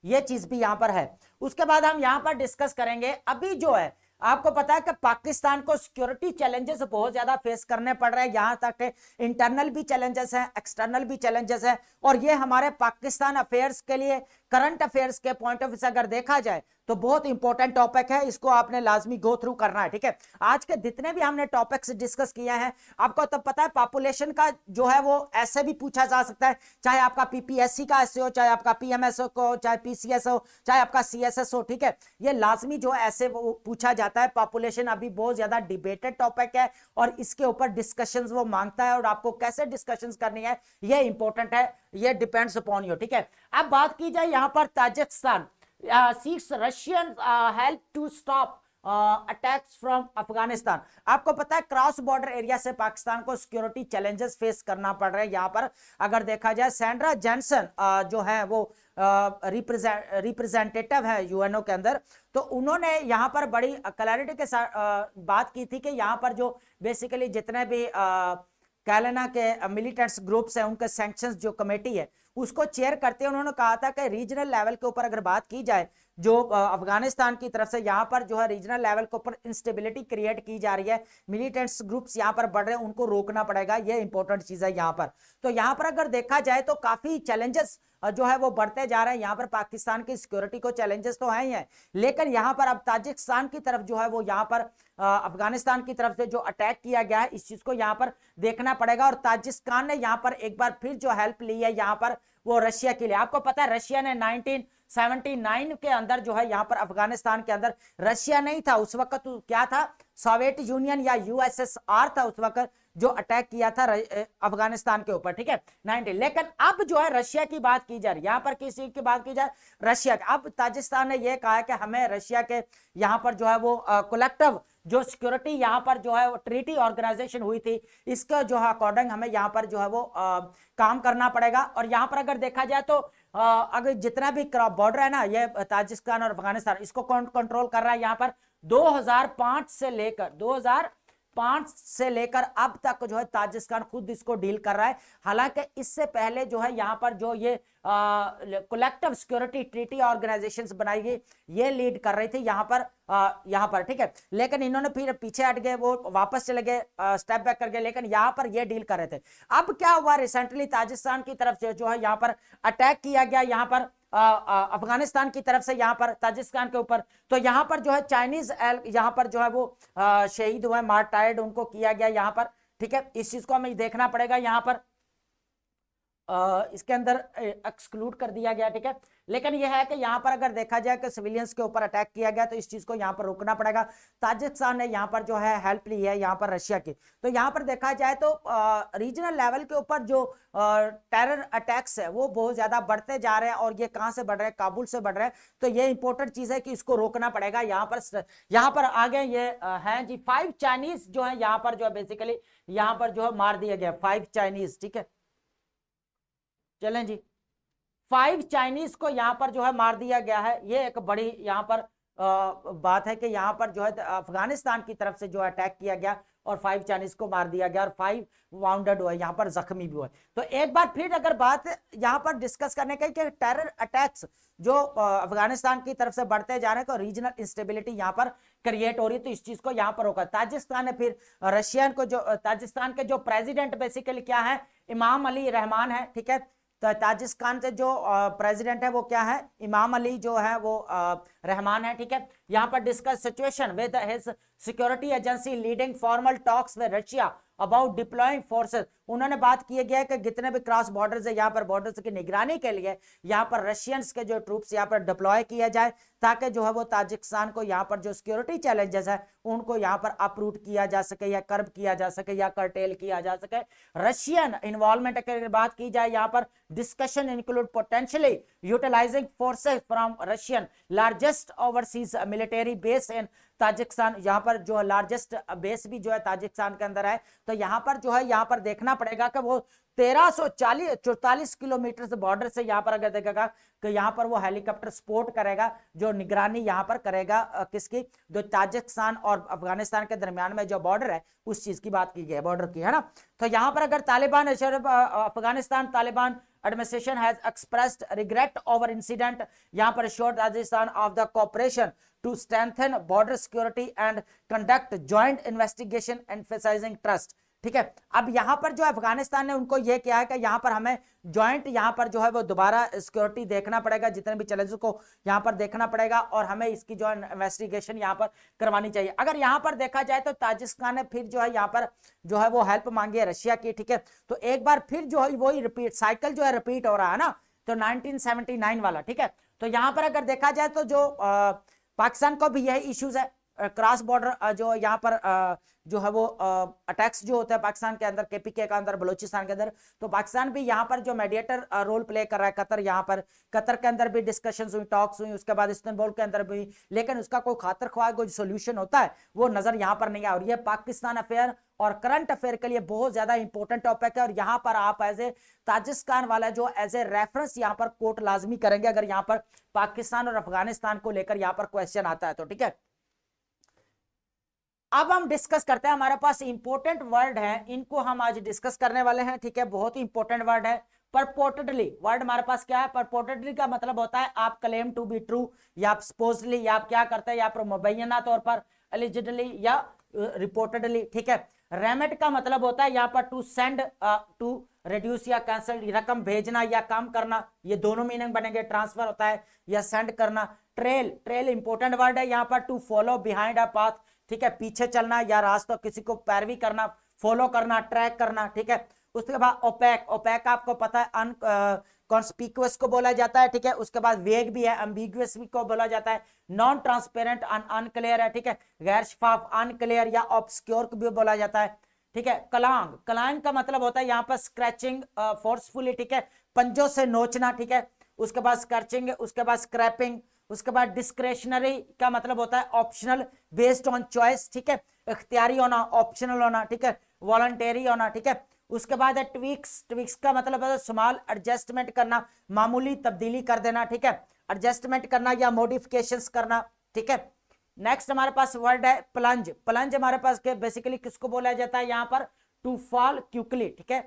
ये चीज भी यहां पर है। उसके बाद हम यहां पर डिस्कस करेंगे अभी जो है आपको पता है कि पाकिस्तान को सिक्योरिटी चैलेंजेस बहुत ज्यादा फेस करने पड़ रहे हैं। यहां तक इंटरनल भी चैलेंजेस हैं, एक्सटर्नल भी चैलेंजेस हैं, और ये हमारे पाकिस्तान अफेयर्स के लिए, करंट अफेयर्स के पॉइंट ऑफ व्यू से अगर देखा जाए तो बहुत इंपॉर्टेंट टॉपिक है, इसको आपने लाजमी गो थ्रू करना है। ठीक है, आज के जितने भी हमने टॉपिक्स डिस्कस किए हैं आपको तब पता है पॉपुलेशन का जो है वो ऐसे भी पूछा जा सकता है, चाहे आपका पीपीएससी का ऐसे हो, चाहे आपका पीएमएस हो, चाहे पीसीएस हो, चाहे आपका सीएसएस हो। ठीक है, ये लाजमी जो ऐसे वो पूछा जाता है। पॉपुलेशन अभी बहुत ज्यादा डिबेटेड टॉपिक है और इसके ऊपर डिस्कशंस वो मांगता है, और आपको कैसे डिस्कशंस करनी है ये इंपॉर्टेंट है, ये डिपेंड्स अपॉन यू। ठीक है, अब बात की जाए यहां पर Tajikistan seeks Russian help to stop attacks from Afghanistan. आपको पता है क्रॉस बॉर्डर एरिया से पाकिस्तान को सिक्योरिटी चैलेंजेस फेस करना पड़ रहा है। यहां पर अगर देखा जाए सैंड्रा जॉनसन जो है वो रिप्रेजेंटेटिव है यूएनओ के अंदर, तो उन्होंने यहां पर बड़ी क्लैरिटी के साथ बात की थी कि यहां पर जो बेसिकली जितने भी कह लेना के मिलिटेंट्स ग्रुप्स हैं उनके सैंक्शंस जो कमेटी है उसको चेयर करते हैं। उन्होंने कहा था कि रीजनल लेवल के ऊपर अगर बात की जाए जो अफगानिस्तान की तरफ से यहाँ पर जो है रीजनल लेवल के ऊपर इंस्टेबिलिटी क्रिएट की जा रही है, मिलिटेंट्स ग्रुप्स यहाँ पर बढ़ रहे हैं, उनको रोकना पड़ेगा, ये इंपॉर्टेंट चीज है यहाँ पर। तो यहाँ पर अगर देखा जाए तो काफी चैलेंजेस जो है वो बढ़ते जा रहे हैं। यहाँ पर पाकिस्तान की सिक्योरिटी को चैलेंजेस तो है ही है, लेकिन यहाँ पर अब ताजिकिस्तान की तरफ जो है वो यहाँ पर अफगानिस्तान की तरफ से जो अटैक किया गया है, इस चीज को यहाँ पर देखना पड़ेगा। और ताजिकिस्तान ने यहाँ पर एक बार फिर जो हेल्प ली है यहाँ पर वो रशिया के लिए। आपको पता है रशिया ने 1979 के अंदर जो है यहाँ पर अफगानिस्तान के अंदर, रशिया नहीं था उस वक्त, तो क्या था, सोवियत यूनियन या यूएसएसआर था उस वक्त, जो अटैक किया था अफगानिस्तान के ऊपर, ठीक है 90। लेकिन अब जो है रशिया की बात की जा रही है, यहाँ पर किस चीज की बात की जाए, रशिया की। अब ताजिकिस्तान ने यह कहा है कि हमें रशिया के यहाँ पर जो है वो कलेक्टिव जो सिक्योरिटी यहाँ पर जो है वो ट्रीटी ऑर्गेनाइजेशन हुई थी, इसका जो है अकॉर्डिंग हमें यहाँ पर जो है वो काम करना पड़ेगा। और यहाँ पर अगर देखा जाए तो अगर जितना भी बॉर्डर है ना, ये ताजिकिस्तान और अफगानिस्तान, इसको कंट्रोल कर रहा है यहाँ पर 2005 से लेकर अब तक जो है ताजिकिस्तान खुद इसको डील कर रहा है। हालांकि इससे पहले जो है यहाँ पर जो ये कलेक्टिव सिक्योरिटी ट्रीटी ऑर्गेनाइजेशंस बनाई गई, ये लीड कर रही थी यहाँ पर, ठीक है। लेकिन इन्होंने फिर पीछे हट गए, वो वापस चले गए, स्टेप बैक कर गए, लेकिन यहाँ पर ये डील कर रहे थे। अब क्या हुआ, रिसेंटली ताजिकिस्तान की तरफ से जो है यहाँ पर अटैक किया गया यहाँ पर अफगानिस्तान की तरफ से यहाँ पर ताजिकिस्तान के ऊपर। तो यहाँ पर जो है चाइनीज यहाँ पर जो है वो शहीद हुए, मार्टायर्ड उनको किया गया यहाँ पर, ठीक है। इस चीज को हमें देखना पड़ेगा यहाँ पर, इसके अंदर एक्सक्लूड कर दिया गया, ठीक है। लेकिन यह है कि यहाँ पर अगर देखा जाए कि सिविलियंस के ऊपर अटैक किया गया, तो इस चीज को यहाँ पर रोकना पड़ेगा। ताजिकिस्तान ने यहाँ पर जो है हेल्प ली है यहाँ पर रशिया की। तो यहाँ पर देखा जाए तो रीजनल लेवल के ऊपर जो टेरर अटैक्स है वो बहुत ज्यादा बढ़ते जा रहे हैं, और ये कहाँ से बढ़ रहे हैं, काबुल से बढ़ रहे हैं। तो ये इंपॉर्टेंट चीज है कि इसको रोकना पड़ेगा। यहाँ पर आगे ये है जी 5 चाइनीज जो है यहाँ पर जो है बेसिकली यहाँ पर जो है मार दिया गया, 5 चाइनीज, ठीक है। चलें जी, 5 चाइनीज को यहाँ पर जो है मार दिया गया है। ये एक बड़ी यहाँ पर बात है कि यहाँ पर जो है अफगानिस्तान की तरफ से जो अटैक किया गया और 5 चाइनीज को मार दिया गया, और 5 वाउंडेड हुए, यहाँ पर जख्मी भी हुए। तो एक बार फिर अगर बात यहाँ पर डिस्कस करने की कि टेरर अटैक्स जो अफगानिस्तान की तरफ से बढ़ते जा रहे हैं, तो रीजनल इंस्टेबिलिटी यहाँ पर क्रिएट हो रही है, तो इस चीज को यहाँ पर रोका। ताजिकिस्तान ने फिर रशियन को, जो ताजिकिस्तान के जो प्रेसिडेंट बेसिकली क्या है, इमाम अली रहमान है, ठीक है। तो ताजिकिस्तान के जो प्रेसिडेंट है वो क्या है, इमाम अली जो है वो रहमान है, ठीक है। यहाँ पर discuss situation with his security agency leading formal talks with Russia about deploying forces. उन्होंने बात की है कि जितने भी क्रॉस बॉर्डर्स है यहाँ पर बॉर्डर्स की निगरानी के लिए यहाँ पर रशियंस के जो ट्रूप्स यहाँ पर डिप्लॉय किया जाए, ताकि जो है वो ताजिकिस्तान को यहाँ पर जो सिक्योरिटी चैलेंजेस है उनको यहाँ पर अपरूट किया जा सके, या कर्ब किया जा सके, या कर्टेल किया जा सके। रशियन इन्वॉल्वमेंट की बात की जाए, यहाँ पर discussion include potentially utilising forces from Russian largest overseas military base in Tajikistan. यहाँ पर जो लार्जेस्ट बेस भी जो है ताजिकिस्तान के अंदर है। तो यहाँ पर जो है यहाँ पर देखना पड़ेगा कि वो 1344 किलोमीटर से बॉर्डर से यहाँ पर अगर देखेगा कि यहाँ पर वो हेलीकॉप्टर सपोर्ट करेगा, जो निगरानी यहाँ पर करेगा किसकी, जो ताजिकिस्तान और अफगानिस्तान के दरमियान में जो बॉर्डर है उस चीज की बात की गई है, बॉर्डर की, है ना। तो यहाँ पर अगर Taliban Afghanistan Taliban administration has expressed regret over incident, यहाँ पर assured Rajasthan of the cooperation to strengthen border security and conduct joint investigation emphasizing trust, ठीक है। अब यहाँ पर जो अफगानिस्तान ने उनको ये किया है कि यहाँ पर हमें ज्वाइंट यहाँ पर जो है वो दोबारा सिक्योरिटी देखना पड़ेगा, जितने भी चैलेंजेस को यहाँ पर देखना पड़ेगा, और हमें इसकी जो इन्वेस्टिगेशन यहाँ पर करवानी चाहिए। अगर यहाँ पर देखा जाए तो ताजिकिस्तान ने फिर जो है यहाँ पर जो है वो हेल्प मांगी है रशिया की, ठीक है। तो एक बार फिर जो है वही रिपीट साइकिल जो है रिपीट हो रहा है ना, तो 1979 वाला, ठीक है। तो यहाँ पर अगर देखा जाए तो जो पाकिस्तान को भी यही इश्यूज है, क्रॉस बॉर्डर जो यहाँ पर जो है वो अटैक्स जो होता है पाकिस्तान के अंदर, केपीके के अंदर, बलूचिस्तान के अंदर। तो पाकिस्तान भी यहाँ पर जो मीडिएटर रोल प्ले कर रहा है, कतर, यहाँ पर कतर के अंदर भी डिस्कशंस हुई, टॉक्स हुई, उसके बाद इस्तांबुल के अंदर भी, लेकिन उसका कोई खातर ख्वाह कोई सोल्यूशन होता है वो नजर यहाँ पर नहीं आ। और ये पाकिस्तान अफेयर और करंट अफेयर के लिए बहुत ज्यादा इंपॉर्टेंट टॉपिक है, और यहाँ पर आप एज ए ताजिकिस्तान वाला जो एज ए रेफरेंस यहाँ पर कोट लाजमी करेंगे अगर यहाँ पर पाकिस्तान और अफगानिस्तान को लेकर यहाँ पर क्वेश्चन आता है तो, ठीक है। अब हम डिस्कस करते हैं, हमारे पास इंपॉर्टेंट वर्ड है, इनको हम आज डिस्कस करने वाले हैं, ठीक है। बहुत ही इंपॉर्टेंट वर्ड है, परपोर्टेडली वर्ड हमारे पास क्या है, परपोर्टेडली का मतलब होता है आप क्लेम टू बी ट्रू, या आप सपोजली, या आप क्या करते हैं, या पर मुबैना तौर पर, एलिजिडली या रिपोर्टेडली, ठीक है। रेमेट का मतलब होता है यहाँ पर टू सेंड, टू रिड्यूस या कैंसिल, रकम भेजना या काम करना, ये दोनों मीनिंग बनेंगे। ट्रांसफर होता है या सेंड करना। ट्रेल, ट्रेल इंपॉर्टेंट वर्ड है यहाँ पर, to follow behind a path, ठीक है, पीछे चलना या रास्ता किसी को पैरवी करना, फॉलो करना, ट्रैक करना, ठीक है। उसके बाद ओपैक, ओपैक आपको पता है कॉन्स्पिक्यूअस को बोला जाता है, ठीक है। उसके बाद वेग भी है, एम्बिगुअस भी को बोला जाता है, नॉन ट्रांसपेरेंट, अनक्लियर है, ठीक है, गैर शफाफ, अनक्लियर या ऑब्सक्योर को भी बोला जाता है, ठीक है। कलांग, कलांग का मतलब होता है यहाँ पर स्क्रैचिंग फोर्सफुली, ठीक है, पंजों से नोचना, ठीक है। उसके बाद स्क्रैचिंग, उसके बाद स्क्रैपिंग, उसके बाद डिस्क्रेशनरी का मतलब होता है ऑप्शनल, बेस्ड ऑन चॉइस, ठीक है, इख्तियारी होना, ऑप्शनल होना, ठीक है, वॉलंटरी होना, ठीक है। उसके बाद है ट्विक्स, ट्विक्स का मतलब है स्मॉल एडजस्टमेंट करना, मामूली तब्दीली कर देना, ठीक है, एडजस्टमेंट करना या मॉडिफिकेशंस करना, ठीक है। नेक्स्ट हमारे पास वर्ड है प्लंज, प्लंज हमारे पास के बेसिकली किसको बोला जाता है यहाँ पर, टू फॉल क्विकली, ठीक है,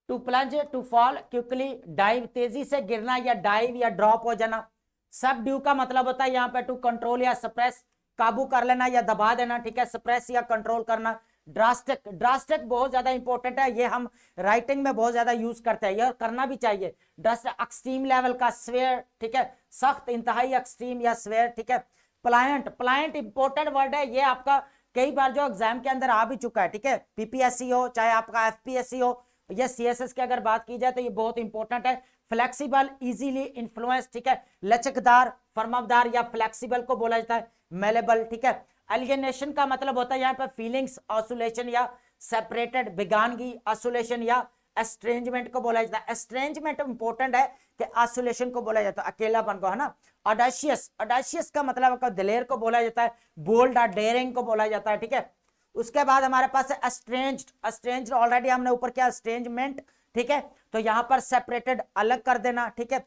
to plunge, to fall quickly, dive तेजी से गिरना या डाइव या ड्रॉप हो जाना। सब ड्यू का मतलब होता है यहाँ पे टू कंट्रोल या सप्रेस, काबू कर लेना या दबा देना, ठीक है, सप्रेस या कंट्रोल करना। ड्रास्टिक, ड्रास्टिक बहुत ज्यादा इंपॉर्टेंट है, ये हम राइटिंग में बहुत ज्यादा यूज करते हैं, ये करना भी चाहिए। ड्रास्टिक एक्सट्रीम लेवल का, स्वेयर, ठीक है, सख्त, इंतहाई, एक्सट्रीम या स्वेयर, ठीक है। प्लायंट, प्लायंट इंपॉर्टेंट वर्ड है, ये आपका कई बार जो एग्जाम के अंदर आ भी चुका है, ठीक है, पीपीएससी हो चाहे आपका एफपीएससी हो या सीएसएस की अगर बात की जाए तो ये बहुत इंपॉर्टेंट है। फ्लेक्सिबल, इजीली इन्फ्लुएंस, ठीक है, लचकदार, फर्मादार या फ्लेक्सिबल को बोला जाता है मेलेबल, ठीक है। एलियनेशन का मतलब होता है यहाँ पर फीलिंग्स, आइसोलेशन या सेपरेटेड, बेगानगी, आइसोलेशन या एस्ट्रेंजमेंट को बोला जाता है। एस्ट्रेंजमेंट इंपॉर्टेंट है कि आइसोलेशन को बोला जाता है, अकेलापन को, है ना। ऑडाशियस, ऑडाशियस का मतलब दिलेर को बोला जाता है, बोल्ड और डेयरिंग को बोला जाता है, ठीक है। उसके बाद हमारे पास है एस्ट्रेंज्ड, एस्ट्रेंज्ड ऑलरेडी हमने ऊपर किया, एस्ट्रेंजमेंट, ठीक है, तो यहां पर सेपरेटेड, अलग कर देना, ठीक है,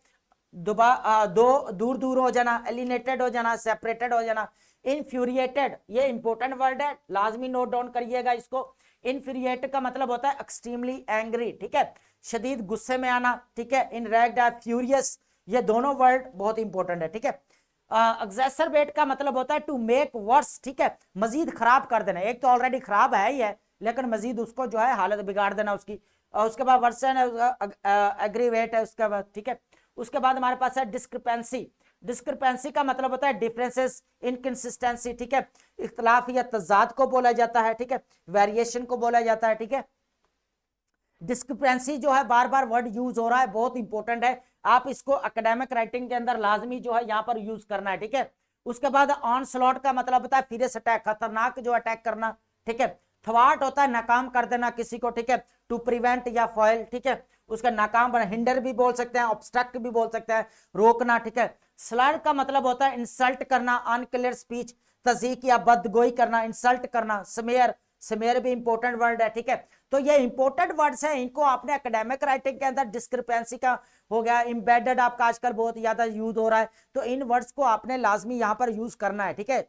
दो दूर दूर हो जाना, एलिनेटेड हो जाना, सेपरेटेड हो जाना। इनफ्यूरिएटेड, ये इंपॉर्टेंट वर्ड है, लाजमी नोट डाउन करिएगा इसको। इनफ्यूरिएट का मतलब होता है एक्सट्रीमली एंग्री, ठीक है, शदीद गुस्से में आना, ठीक है। इनरेक्ट है, फ्यूरियस, ये दोनों वर्ड बहुत इंपॉर्टेंट है, ठीक है। एग्जैसरबेट का मतलब होता है टू मेक वर्स, ठीक है, मजीद खराब कर देना, एक तो ऑलरेडी खराब है ही है लेकिन मजीद उसको जो है हालत बिगाड़ देना उसकी। और उसके बाद वर्सन एग्रीवेट है उसके बाद, ठीक है। उसके बाद हमारे पास है डिस्क्रिपेंसी, डिस्क्रिपेंसी का मतलब होता है डिफरेंसेस, इनकंसिस्टेंसी, ठीक है, इख्तलाफ या तजाद को बोला जाता है, ठीक है, वेरिएशन को बोला जाता है, ठीक है। डिस्क्रिपेंसी जो है बार बार वर्ड यूज हो रहा है, बहुत इंपॉर्टेंट है, आप इसको एकेडमिक राइटिंग के अंदर लाजमी जो है यहाँ पर यूज करना है, ठीक है। उसके बाद ऑन स्लॉट का मतलब होता है फिरियस अटैक, खतरनाक जो अटैक करना, ठीक है। थवाट होता है नाकाम कर देना किसी को, ठीक है, टू प्रिवेंट या फॉइल, ठीक है, उसका नाकाम बना, हिंडर भी बोल सकते हैं, ऑब्स्ट्रक्ट भी बोल सकते हैं, रोकना, ठीक है। स्लर का मतलब होता है इंसल्ट करना, अनक्लियर स्पीच, तज़ीक या बदगोई करना, इंसल्ट करना। स्मेयर, स्मेयर भी इंपॉर्टेंट वर्ड है, ठीक है। तो ये इंपॉर्टेंट वर्ड्स हैं, इनको आपने एकेडमिक राइटिंग के अंदर डिस्क्रिपेंसी का हो गया, एम्बेडेड आपका आजकल बहुत ज्यादा यूज हो रहा है, तो इन वर्ड्स को आपने लाजमी यहाँ पर यूज करना है, ठीक है।